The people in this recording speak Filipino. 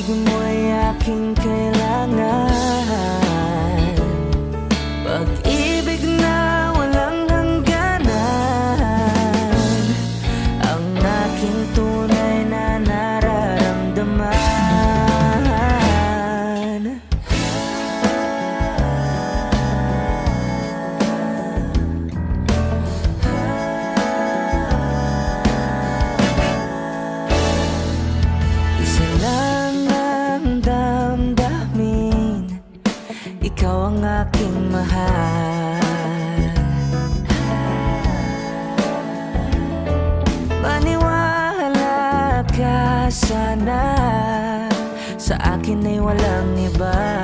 pag-ibig mo'y aking kailangan, pag-ibig na walang hangganan, ang aking tunay na nararamdaman. Isa lang ang damdamin, ikaw ang aking mahal. Maniwala ka sana, sa akin ay walang iba.